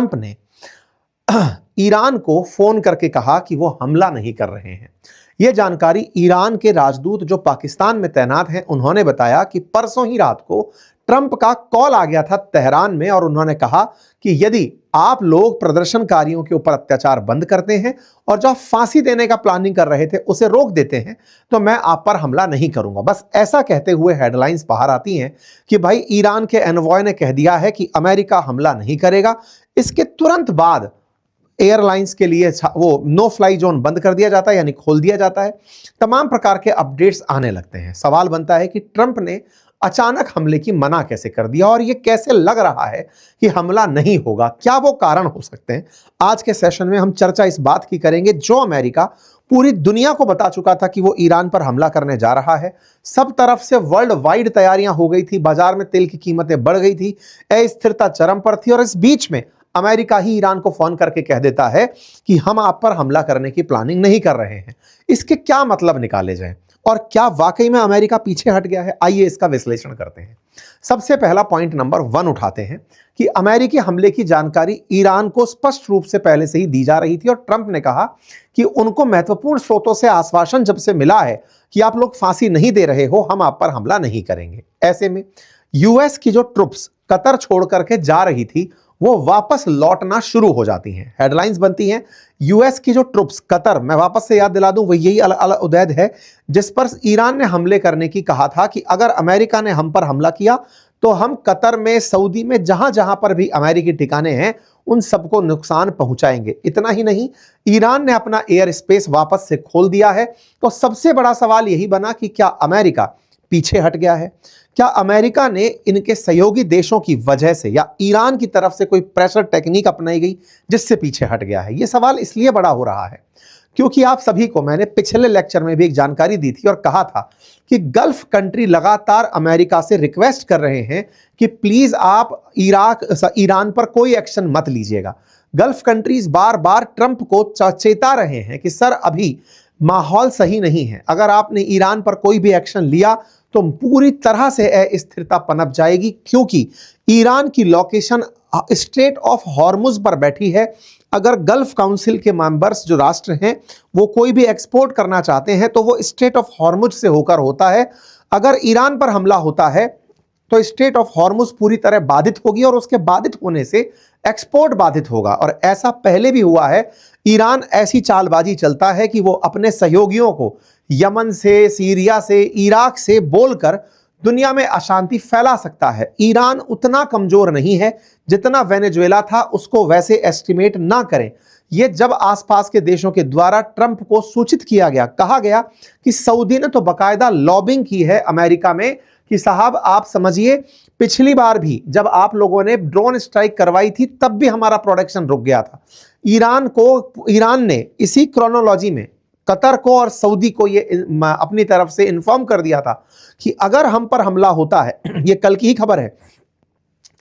Trump ने Iran को phone करके कहा कि वो हमला नहीं कर रहे हैं। यह जानकारी ईरान के राजदूत जो पाकिस्तान में तैनात हैं उन्होंने बताया कि परसों ही रात को ट्रंप का कॉल आ गया था तेहरान में और उन्होंने कहा कि यदि आप लोग प्रदर्शनकारियों के ऊपर अत्याचार बंद करते हैं और जो फांसी देने का प्लानिंग कर रहे थे उसे रोक देते हैं तो मैं आप पर हमला नहीं करूंगा। बस ऐसा कहते हुए हेडलाइंस बाहर आती हैं कि भाई ईरान के एनवॉय ने कह दिया है कि अमेरिका हमला नहीं करेगा। इसके तुरंत बाद एयरलाइंस के लिए वो नो फ्लाई जोन बंद कर दिया जाता है, यानी खोल दिया जाता है। तमाम प्रकार के अपडेट्स आने लगते हैं। सवाल बनता है कि ट्रंप ने अचानक हमले की मना कैसे कर दिया और ये कैसे लग रहा है कि हमला नहीं होगा, क्या वो कारण हो सकते हैं। आज के सेशन में हम चर्चा इस बात की करेंगे जो अमेरिका पूरी दुनिया को बता चुका था कि वो ईरान पर हमला करने जा रहा है। सब तरफ से वर्ल्ड वाइड तैयारियां हो गई थी, बाजार में तेल की कीमतें बढ़ गई थी, अस्थिरता चरम पर थी और इस बीच में अमेरिका ही ईरान को फोन करके कह देता है कि हम आप पर हमला करने की प्लानिंग नहीं कर रहे हैं। इसके क्या मतलब निकाले जाएं और क्या वाकई में अमेरिका पीछे हट गया है, आइए इसका विश्लेषण करते हैं। सबसे पहला पॉइंट नंबर 1 उठाते हैं कि अमेरिकी हमले की जानकारी ईरान को स्पष्ट रूप से पहले से ही दी जा रही थी और ट्रंप ने कहा कि उनको महत्वपूर्ण स्रोतों से आश्वासन जब से मिला है कि आप लोग फांसी नहीं दे रहे हो, हम आप पर हमला नहीं करेंगे। ऐसे में यूएस की जो ट्रुप्स कतर छोड़ करके जा रही थी वो वापस लौटना शुरू हो जाती हैं। हेडलाइंस बनती हैं यूएस की जो ट्रुप्स कतर, मैं वापस से याद दिला दूं, वो यही अल उदैद है जिस पर ईरान ने हमले करने की कहा था कि अगर अमेरिका ने हम पर हमला किया तो हम कतर में, सऊदी में, जहां जहां पर भी अमेरिकी ठिकाने हैं उन सबको नुकसान पहुंचाएंगे। इतना ही नहीं, ईरान ने अपना एयर स्पेस वापस से खोल दिया है। तो सबसे बड़ा सवाल यही बना कि क्या अमेरिका पीछे हट गया है, क्या अमेरिका ने इनके सहयोगी देशों की वजह से या ईरान की तरफ से कोई प्रेशर टेक्निक अपनाई गई जिससे पीछे हट गया है। यह सवाल इसलिए बड़ा हो रहा है क्योंकि आप सभी को मैंने पिछले लेक्चर में भी एक जानकारी दी थी और कहा था कि गल्फ कंट्री लगातार अमेरिका से रिक्वेस्ट कर रहे हैं कि प्लीज आप ईरान पर कोई एक्शन मत लीजिएगा। गल्फ कंट्रीज बार बार ट्रंप को चेता रहे हैं कि सर अभी माहौल सही नहीं है, अगर आपने ईरान पर कोई भी एक्शन लिया तो पूरी तरह से अस्थिरता पनप जाएगी क्योंकि ईरान की लोकेशन स्ट्रेट ऑफ हॉर्मुज पर बैठी है। अगर गल्फ काउंसिल के मेंबर्स जो राष्ट्र हैं वो कोई भी एक्सपोर्ट करना चाहते हैं तो वो स्ट्रेट ऑफ हॉर्मुज से होकर होता है। अगर ईरान पर हमला होता है तो स्ट्रेट ऑफ हॉर्मुज पूरी तरह बाधित होगी और उसके बाधित होने से एक्सपोर्ट बाधित होगा। और ऐसा पहले भी हुआ है। ईरान ऐसी चालबाजी चलता है कि वो अपने सहयोगियों को यमन से, सीरिया से, इराक से बोलकर दुनिया में अशांति फैला सकता है। ईरान उतना कमजोर नहीं है जितना वेनेजुएला था, उसको वैसे एस्टिमेट ना करें। यह जब आसपास के देशों के द्वारा ट्रंप को सूचित किया गया, कहा गया कि सऊदी ने तो बाकायदा लॉबिंग की है अमेरिका में कि साहब आप समझिए, पिछली बार भी जब आप लोगों ने ड्रोन स्ट्राइक करवाई थी तब भी हमारा प्रोडक्शन रुक गया था। ईरान ने इसी क्रोनोलॉजी में कतर को और सऊदी को ये अपनी तरफ से इन्फॉर्म कर दिया था कि अगर हम पर हमला होता है, ये कल की ही खबर है,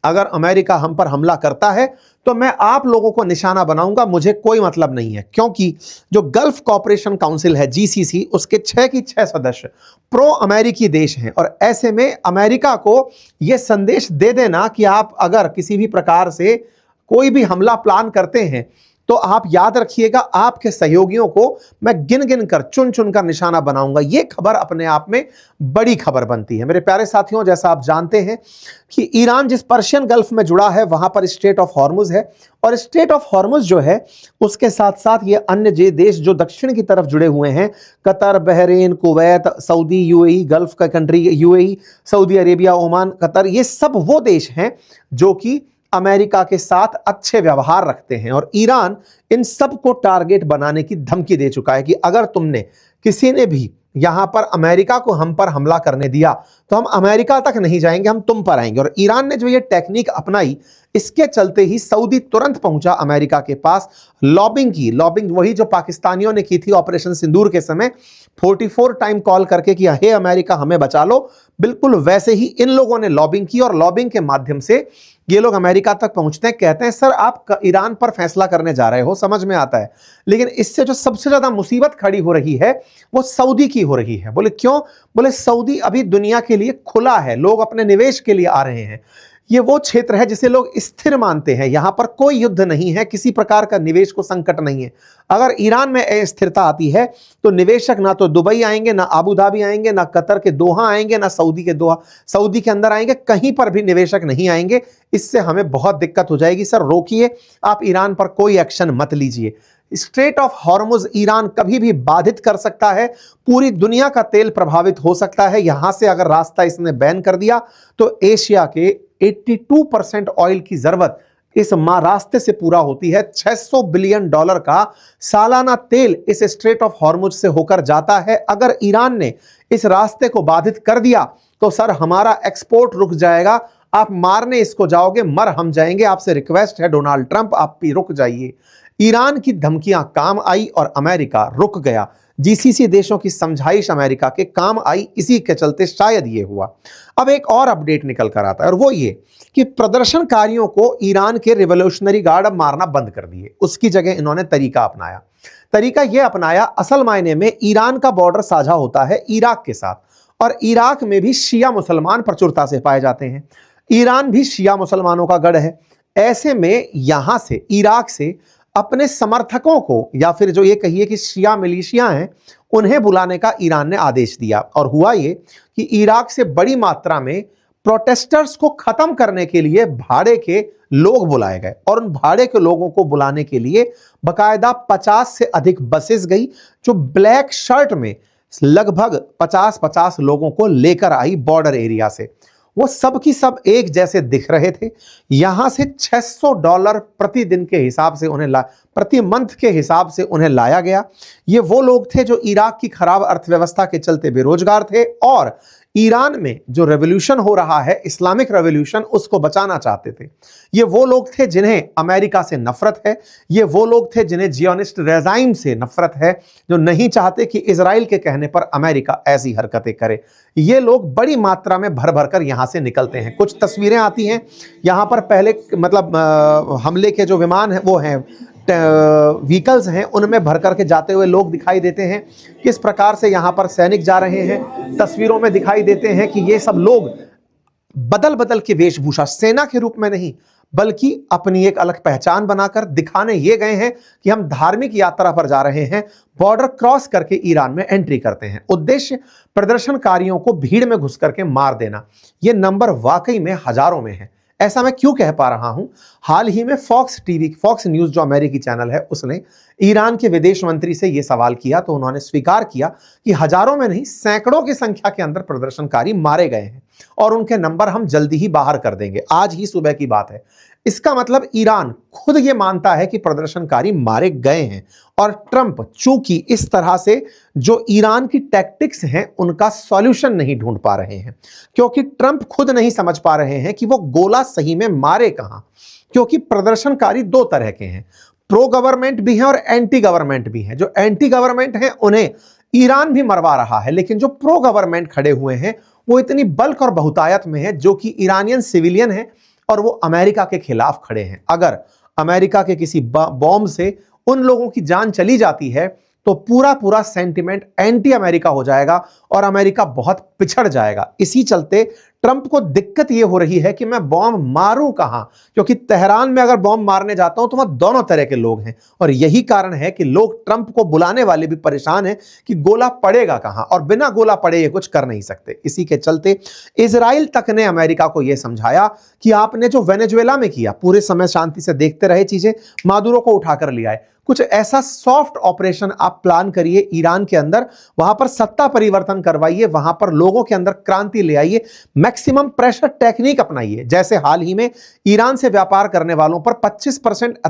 अगर अमेरिका हम पर हमला करता है तो मैं आप लोगों को निशाना बनाऊंगा, मुझे कोई मतलब नहीं है। क्योंकि जो गल्फ कॉपरेशन काउंसिल है जीसीसी, उसके 6 की 6 सदस्य प्रो अमेरिकी देश हैं और ऐसे में अमेरिका को यह संदेश दे देना कि आप अगर किसी भी प्रकार से कोई भी हमला प्लान करते हैं तो आप याद रखिएगा आपके सहयोगियों को मैं गिन गिन कर, चुन चुन कर निशाना बनाऊंगा। यह खबर अपने आप में बड़ी खबर बनती है। मेरे प्यारे साथियों, जैसा आप जानते हैं कि ईरान जिस पर्शियन गल्फ में जुड़ा है वहां पर स्ट्रेट ऑफ हॉर्मुज है और स्ट्रेट ऑफ हॉर्मुज जो है उसके साथ साथ ये अन्य देश जो दक्षिण की तरफ जुड़े हुए हैं, Qatar, Bahrain, Kuwait, Saudi, UAE, Gulf का country UAE, Saudi Arabia, Oman, Qatar, ये सब वो देश हैं जो कि अमेरिका के साथ अच्छे व्यवहार रखते हैं और ईरान इन सब को टारगेट बनाने की धमकी दे चुका है कि अगर तुमने किसी ने भी यहां पर अमेरिका को हम पर हमला करने दिया तो हम अमेरिका तक नहीं जाएंगे, हम तुम पर आएंगे। और ईरान ने जो ये टेक्निक अपनाई, इसके चलते ही सऊदी तुरंत पहुंचा अमेरिका के पास, लॉबिंग वही जो पाकिस्तानियों ने की थी ऑपरेशन सिंदूर के समय, 44 टाइम कॉल करके कि हे अमेरिका हमें बचा लो, बिल्कुल वैसे ही इन लोगों ने लॉबिंग की और लॉबिंग के माध्यम से ये लोग अमेरिका तक पहुंचते हैं। कहते हैं सर आप ईरान पर फैसला करने जा रहे हो, समझ में आता है, लेकिन इससे जो सबसे ज्यादा मुसीबत खड़ी हो रही है वो सऊदी की हो रही है। बोले क्यों? बोले सऊदी अभी दुनिया के लिए खुला है, लोग अपने निवेश के लिए आ रहे हैं। ये वो क्षेत्र है जिसे लोग स्थिर मानते हैं, यहां पर कोई युद्ध नहीं है, किसी प्रकार का निवेश को संकट नहीं है। अगर ईरान में अस्थिरता आती है तो निवेशक ना तो दुबई आएंगे, ना अबू धाबी आएंगे, ना कतर के दोहा आएंगे, ना सऊदी के दोहा, सऊदी के अंदर आएंगे, कहीं पर भी निवेशक नहीं आएंगे। इससे हमें बहुत दिक्कत हो जाएगी। सर रोकिए, आप ईरान पर कोई एक्शन मत लीजिए। स्ट्रेट ऑफ हॉर्मुज ईरान कभी भी बाधित कर सकता है, पूरी दुनिया का तेल प्रभावित हो सकता है। यहां से अगर रास्ता इसने बैन कर दिया तो एशिया के 82% ऑयल की जरूरत इस रास्ते से पूरा होती है। $600 बिलियन का सालाना तेल इस स्ट्रेट ऑफ हॉर्मुज से होकर जाता है। अगर ईरान ने इस रास्ते को बाधित कर दिया तो सर हमारा एक्सपोर्ट रुक जाएगा। आप मारने इसको जाओगे, मर हम जाएंगे। आपसे रिक्वेस्ट है डोनाल्ड ट्रंप, आप भी रुक जाइए। ईरान की धमकियां काम आई और अमेरिका रुक गया। जीसीसी देशों की समझाइश अमेरिका के काम आई, इसी के चलते शायद ये हुआ। अब एक और अपडेट निकल कर आता है और वो ये कि प्रदर्शनकारियों को ईरान के रिवोल्यूशनरी गार्ड अब मारना बंद कर दिए। उसकी जगह इन्होंने तरीका अपनाया। तरीका यह अपनाया, असल मायने में ईरान का बॉर्डर साझा होता है इराक के साथ और इराक में भी शिया मुसलमान प्रचुरता से पाए जाते हैं। ईरान भी शिया मुसलमानों का गढ़ है। ऐसे में यहां से इराक से अपने समर्थकों को या फिर जो ये कहिए कि शिया मिलिशिया हैं उन्हें बुलाने का ईरान ने आदेश दिया। और हुआ ये कि इराक से बड़ी मात्रा में प्रोटेस्टर्स को खत्म करने के लिए भाड़े के लोग बुलाए गए और उन भाड़े के लोगों को बुलाने के लिए बकायदा 50 से अधिक बसेस गई जो ब्लैक शर्ट में लगभग 50-50 लोगों को लेकर आई बॉर्डर एरिया से। वो सब की सब एक जैसे दिख रहे थे। यहां से $600 प्रतिदिन के हिसाब से उन्हें प्रति मंथ के हिसाब से उन्हें लाया गया। ये वो लोग थे जो इराक की खराब अर्थव्यवस्था के चलते बेरोजगार थे और ईरान में जो रेवोल्यूशन हो रहा है, इस्लामिक रेवोल्यूशन, उसको बचाना चाहते थे। ये वो लोग थे जिन्हें अमेरिका से नफरत है। ये वो लोग थे जिन्हें जियोनिस्ट रेजाइम से नफरत है, जो नहीं चाहते कि इजराइल के कहने पर अमेरिका ऐसी हरकतें करे। ये लोग बड़ी मात्रा में भर भर कर यहां से निकलते हैं। कुछ तस्वीरें आती हैं यहां पर, पहले मतलब हमले के जो विमान हैं वो हैं, व्हीकल्स हैं, उनमें भर करके जाते हुए लोग दिखाई देते हैं। किस प्रकार से यहाँ पर सैनिक जा रहे हैं, तस्वीरों में दिखाई देते हैं कि ये सब लोग बदल बदल के वेशभूषा, सेना के रूप में नहीं बल्कि अपनी एक अलग पहचान बनाकर दिखाने ये गए हैं कि हम धार्मिक यात्रा पर जा रहे हैं। बॉर्डर क्रॉस करके ईरान में एंट्री करते हैं। उद्देश्य प्रदर्शनकारियों को भीड़ में घुस करके मार देना। यह नंबर वाकई में हजारों में है। ऐसा मैं क्यों कह पा रहा हूं, हाल ही में फॉक्स न्यूज जो अमेरिकी चैनल है, उसने ईरान के विदेश मंत्री से यह सवाल किया तो उन्होंने स्वीकार किया कि हजारों में नहीं, सैकड़ों की संख्या के अंदर प्रदर्शनकारी मारे गए हैं और उनके नंबर हम जल्दी ही बाहर कर देंगे। आज ही सुबह की बात है। इसका मतलब ईरान खुद ये मानता है कि प्रदर्शनकारी मारे गए हैं और ट्रंप चूंकि इस तरह से जो ईरान की टैक्टिक्स हैं उनका सॉल्यूशन नहीं ढूंढ पा रहे हैं, क्योंकि ट्रंप खुद नहीं समझ पा रहे हैं कि वो गोला सही में मारे कहां। क्योंकि प्रदर्शनकारी दो तरह के हैं, प्रो गवर्नमेंट भी हैं और एंटी गवर्नमेंट भी हैं। जो एंटी गवर्नमेंट हैं उन्हें ईरान भी मरवा रहा है, लेकिन जो प्रो गवर्नमेंट खड़े हुए हैं वो इतनी बल्क और बहुतायत में है, जो कि ईरानियन सिविलियन है और वो अमेरिका के खिलाफ खड़े हैं। अगर अमेरिका के किसी बॉम्ब से उन लोगों की जान चली जाती है तो पूरा पूरा सेंटिमेंट एंटी अमेरिका हो जाएगा और अमेरिका बहुत पिछड़ जाएगा। इसी चलते ट्रंप को दिक्कत यह हो रही है कि मैं बॉम्ब मारूं कहां, क्योंकि तेहरान में अगर बॉम्ब मारने जाता हूं तो वहां दोनों तरह के लोग हैं और यही कारण है कि लोग ट्रंप को बुलाने वाले भी परेशान हैं कि गोला पड़ेगा कहां, और बिना गोला पड़े ये कुछ कर नहीं सकते। इसी के चलते इजराइल तक ने अमेरिका को यह समझाया कि आपने जो वेनेजुएला में किया, पूरे समय शांति से देखते रहे चीजें, मादुरो को उठाकर लिया है, कुछ ऐसा सॉफ्ट ऑपरेशन आप प्लान करिए ईरान के अंदर, वहां पर सत्ता परिवर्तन करवाइए, वहां पर लोगों के अंदर क्रांति ले आइए, मैक्सिमम प्रेशर टेक्निक अपनाइए। जैसे हाल ही में ईरान से व्यापार करने वालों पर 25%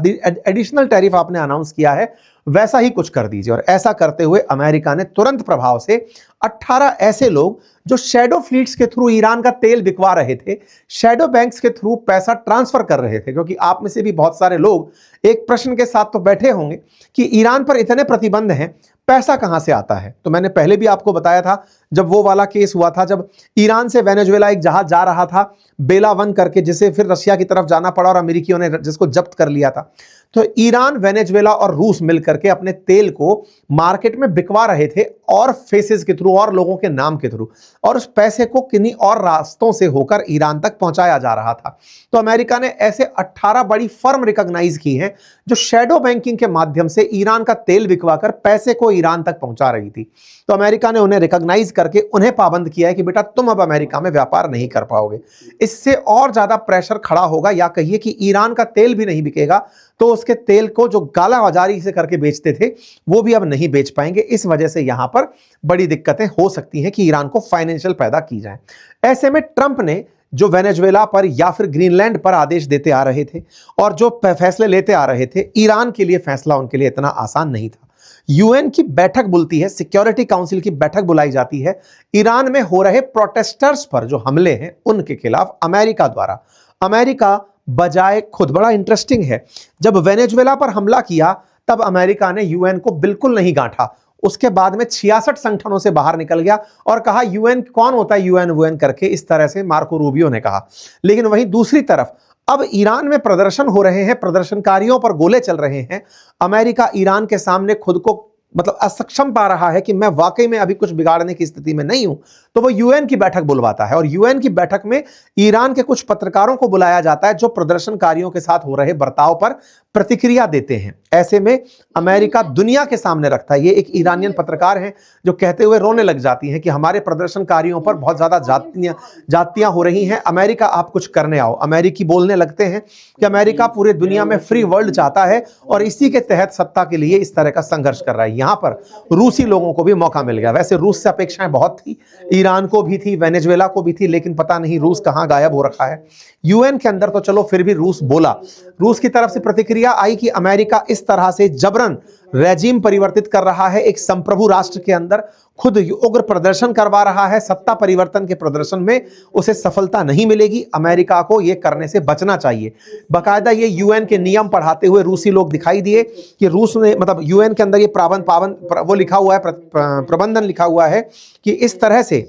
एडिशनल टैरिफ आपने अनाउंस किया है, वैसा ही कुछ कर दीजिए। और ऐसा करते हुए अमेरिका ने तुरंत प्रभाव से 18 ऐसे लोग जो शैडो फ्लीट्स के थ्रू ईरान का तेल बिकवा रहे थे, शैडो बैंक्स के थ्रू पैसा ट्रांसफर कर रहे थे, क्योंकि आप में से भी बहुत सारे लोग एक प्रश्न के साथ तो बैठे होंगे कि ईरान पर इतने प्रतिबंध हैं, पैसा कहां से आता है। तो मैंने पहले भी आपको बताया था, जब वो वाला केस हुआ था, जब ईरान से वेनेजुएला एक जहाज जा रहा था बेला 1 करके, जिसे फिर रशिया की तरफ जाना पड़ा और अमेरिकियों ने जिसको जब्त कर लिया था। तो ईरान, वेनेजुएला और रूस मिलकर के अपने तेल को मार्केट में बिकवा रहे थे और फेसेस के थ्रू और लोगों के नाम के थ्रू, और उस पैसे को किन्हीं और रास्तों से होकर ईरान तक पहुंचाया जा रहा था। तो अमेरिका ने ऐसे 18 बड़ी फर्म रिकॉग्नाइज की हैं जो शैडो बैंकिंग के माध्यम से ईरान का तेल बिकवाकर पैसे को ईरान तक पहुंचा रही थी। तो अमेरिका ने उन्हें रिकॉग्नाइज करके उन्हें पाबंद किया है कि बेटा तुम अब अमेरिका में व्यापार नहीं कर पाओगे। इससे और ज्यादा प्रेशर खड़ा होगा, या कहिए कि ईरान का तेल भी नहीं बिकेगा, तो उसके तेल को जो कालाबाजारी से करके बेचते थे वो भी अब नहीं बेच पाएंगे। इस वजह से यहां पर बड़ी दिक्कतें हो सकती हैं कि ईरान को फाइनेंशियल पैदा की जाए। ऐसे में ट्रंप ने जो वेनेजुएला पर या फिर ग्रीनलैंड पर आदेश देते आ रहे थे और जो फैसले लेते आ रहे थे, ईरान के लिए फैसला उनके लिए इतना आसान नहीं था। यूएन की बैठक बुलती है, सिक्योरिटी काउंसिल की बैठक बुलाई जाती है ईरान में हो रहे प्रोटेस्टर्स पर जो हमले हैं उनके खिलाफ अमेरिका द्वारा। अमेरिका बजाय खुद, बड़ा इंटरेस्टिंग है, जब वेनेजुएला पर हमला किया तब अमेरिका ने यूएन को बिल्कुल नहीं गांठा। उसके बाद में 66 संगठनों से बाहर निकल गया और कहा यूएन कौन होता है, यूएन करके, इस तरह से मार्को रूबियो ने कहा। लेकिन वहीं दूसरी तरफ अब ईरान में प्रदर्शन हो रहे हैं, प्रदर्शनकारियों पर गोले चल रहे हैं। अमेरिका ईरान के सामने खुद को मतलब असक्षम पा रहा है कि मैं वाकई में अभी कुछ बिगाड़ने की स्थिति में नहीं हूं, तो वो यूएन की बैठक बुलवाता है और यूएन की बैठक में ईरान के कुछ पत्रकारों को बुलाया जाता है जो प्रदर्शनकारियों के साथ हो रहे बर्ताव पर प्रतिक्रिया देते हैं। ऐसे में अमेरिका दुनिया के सामने रखता है। ये एक ईरानियन पत्रकार हैं जो कहते हुए रोने लग जाती हैं कि हमारे प्रदर्शनकारियों पर बहुत ज्यादा जातियां हो रही हैं, अमेरिका आप कुछ करने आओ। अमेरिकी बोलने लगते हैं कि अमेरिका पूरे दुनिया में फ्री वर्ल्ड चाहता है और इसी के तहत सत्ता के लिए इस तरह का संघर्ष कर रहा है। यहां पर रूसी लोगों को भी मौका मिल गया। वैसे रूस से अपेक्षाएं बहुत थी, ईरान को भी थी, वेनेजुएला को भी थी, लेकिन पता नहीं रूस कहां गायब हो रखा है। यूएन के अंदर तो चलो फिर भी रूस बोला। रूस की तरफ से प्रतिक्रिया आई कि अमेरिका इस तरह से जबरन रेजिम परिवर्तित कर रहा है, एक संप्रभु राष्ट्र के अंदर खुद उग्र प्रदर्शन करवा रहा है, सत्ता परिवर्तन के प्रदर्शन में उसे सफलता नहीं मिलेगी। अमेरिका को यह करने से बचना चाहिए। बाकायदा ये यूएन के नियम पढ़ाते हुए रूसी लोग दिखाई दिए कि रूस ने, मतलब यूएन के अंदर ये वो लिखा हुआ है, प्रबंधन लिखा हुआ है कि इस तरह से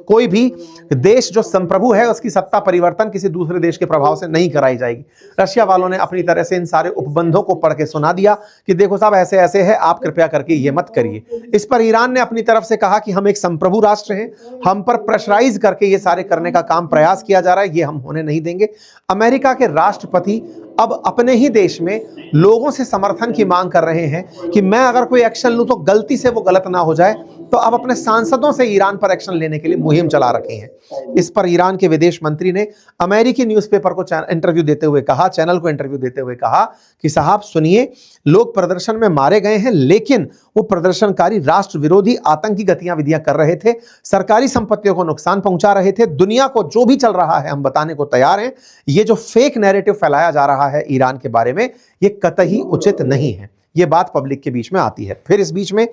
कोई भी देश जो संप्रभु है उसकी सत्ता परिवर्तन किसी दूसरे देश के प्रभाव से नहीं कराई जाएगी। रशिया वालों ने अपनी तरह से इन सारे उपबंधों को पढ़ के सुना दिया कि देखो साहब ऐसे ऐसे है, आप कृपया करके ये मत करिए। इस पर ईरान ने अपनी तरफ से कहा कि हम एक संप्रभु राष्ट्र हैं, हम पर प्रेशराइज करके ये सारे करने का काम प्रयास किया जा रहा है, ये हम होने नहीं देंगे। अमेरिका के राष्ट्रपति अब अपने ही देश में लोगों से समर्थन की मांग कर रहे हैं कि मैं अगर कोई एक्शन लूं तो गलती से वो गलत ना हो जाए, तो अब अपने सांसदों से ईरान पर एक्शन लेने के लिए मुहिम चला रखी है। इस पर ईरान के विदेश मंत्री ने अमेरिकी न्यूज़पेपर को इंटरव्यू देते हुए कहा, चैनल को इंटरव्यू देते हुए कहा कि साहब सुनिए, लोग प्रदर्शन में मारे गए हैं, लेकिन वो प्रदर्शनकारी राष्ट्र विरोधी आतंकी गतिविधियां कर रहे थे, सरकारी संपत्तियों को नुकसान पहुंचा रहे थे। दुनिया को जो भी चल रहा है हम बताने को तैयार हैं। ये जो फेक नैरेटिव फैलाया जा रहा है ईरान के बारे में, ये कतई उचित नहीं है। ये बात पब्लिक के बीच में आती है। फिर इस बीच में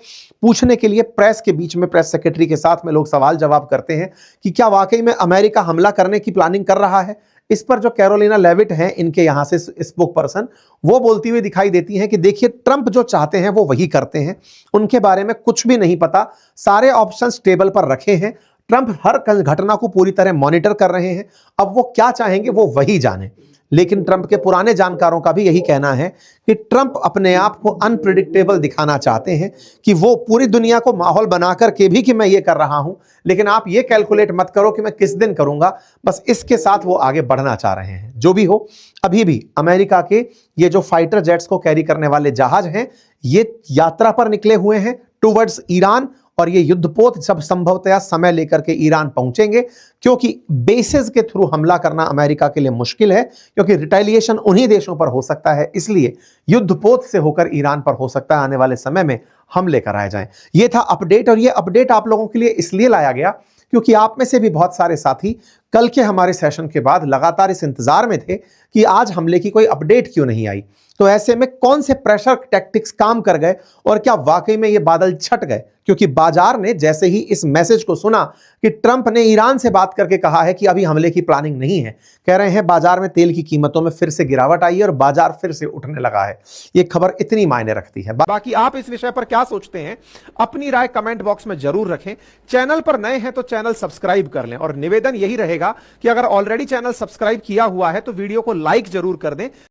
पूछने के लिए प्रेस के बीच में प्रेस सेक्रेटरी के साथ में लोग सवाल जवाब करते हैं कि क्या वाकई में अमेरिका हमला करने की प्लानिंग कर रहा है। इस पर जो कैरोलिना लेविट हैं, इनके यहां से स्पोक पर्सन, वो बोलती हुई दिखाई देती हैं कि देखिए ट्रंप जो चाहते हैं वो वही करते हैं, उनके बारे में कुछ भी नहीं पता, सारे ऑप्शंस टेबल पर रखे हैं, ट्रंप हर घटना को पूरी तरह मॉनिटर कर रहे हैं, अब वो क्या चाहेंगे वो वही जाने। लेकिन ट्रंप के पुराने जानकारों का भी यही कहना है कि ट्रंप अपने आप को अनप्रिडिक्टेबल दिखाना चाहते हैं, कि वो पूरी दुनिया को माहौल बनाकर के भी कि मैं ये कर रहा हूं, लेकिन आप ये कैलकुलेट मत करो कि मैं किस दिन करूंगा, बस इसके साथ वो आगे बढ़ना चाह रहे हैं। जो भी हो, अभी भी अमेरिका के ये जो फाइटर जेट्स को कैरी करने वाले जहाज हैं, ये यात्रा पर निकले हुए हैं टुवर्ड्स ईरान, और ये युद्धपोत सब संभवतः समय लेकर के ईरान पहुंचेंगे, क्योंकि बेसिस के थ्रू हमला करना अमेरिका के लिए मुश्किल है, क्योंकि रिटेलिएशन उन्हीं देशों पर हो सकता है। इसलिए युद्धपोत से होकर ईरान पर हो सकता है आने वाले समय में हमले कराए जाएं। ये था अपडेट, और ये अपडेट आप लोगों के लिए इसलिए लाया गया क्योंकि आप में से भी बहुत सारे साथी कल के हमारे सेशन के बाद लगातार इस इंतजार में थे कि आज हमले की कोई अपडेट क्यों नहीं आई। तो ऐसे में कौन से प्रेशर टैक्टिक्स काम कर गए और क्या वाकई में ये बादल छट गए, क्योंकि बाजार ने जैसे ही इस मैसेज को सुना कि ट्रंप ने ईरान से बात करके कहा है कि अभी हमले की प्लानिंग नहीं है, कह रहे हैं बाजार में तेल की कीमतों में फिर से गिरावट आई है और बाजार फिर से उठने लगा है। ये खबर इतनी मायने रखती है। बाकी आप इस विषय पर क्या सोचते हैं, अपनी राय कमेंट बॉक्स में जरूर रखें। चैनल पर नए हैं तो चैनल सब्सक्राइब कर लें, और निवेदन यही रहेगा कि अगर ऑलरेडी चैनल सब्सक्राइब किया हुआ है तो वीडियो को लाइक जरूर कर दें।